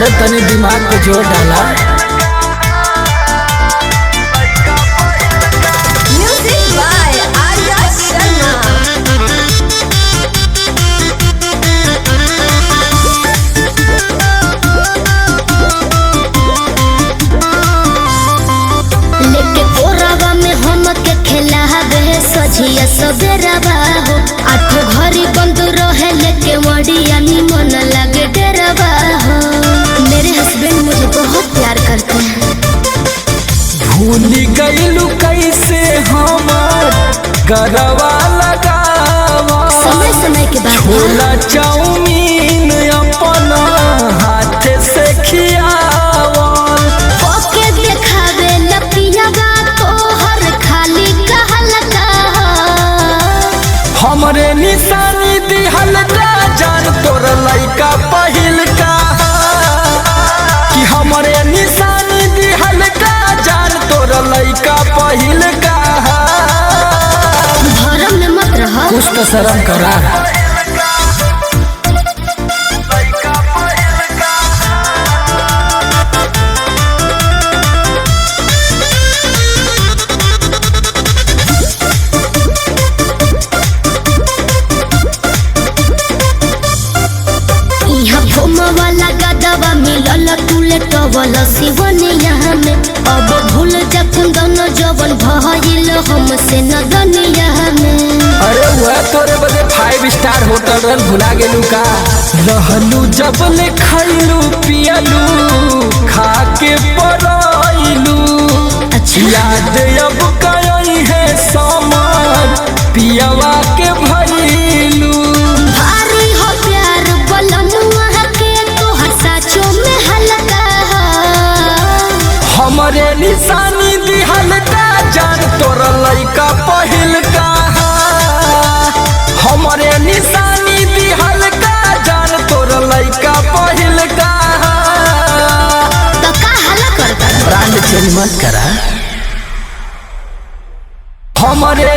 अरे तनी दिमाग पे जोर डाला। Music by Arya Sharma. लेके कोरावा में हम के खिलावे सझिया सबेरावा हो। आठो घरी बंद रहे लेके मड़िया निमन लगे डेरावा हो। मेरे हस्बैंड मुझे बहुत प्यार करते हैं। भूल गईलू कैसे हमार गरवा लगावा। समय समय के बाद छोला चाउमीन अपना हाथ से खियावा। ओके देखावे लपियावा तो हर खाली कहलका। हमरे निशानी दिहल का जान तोर लइका पहिल का। कि हमरे निशानी दिहल का जान तोर लइका पहिल का। भरम में मत रह। कुछ तो शर्म करा। यहाँ घूमा वाला गदवा मिलल तुले टवल सिवनिया में। अब भूल जा कुंदन जवन भइल हमसे नदनिया में। अरे वह तोरे बदे 5 स्टार होटल रन भुला गेलू का। रहलू जब ले खैलू पियलू खा के पराइलू। अच्छा याद अब कई है सामान पियवा के भइलू। भारी हो प्यार बलमुआ के तोहर साचो में हल्का। हमरे निशानी दिहल का जान तोर लइका पहिल का। हमरे निशानी दिहल का जान तोर लइका पहिल का। तो का हल्ला करता। ब्रांड चेंज मत करा। हमरे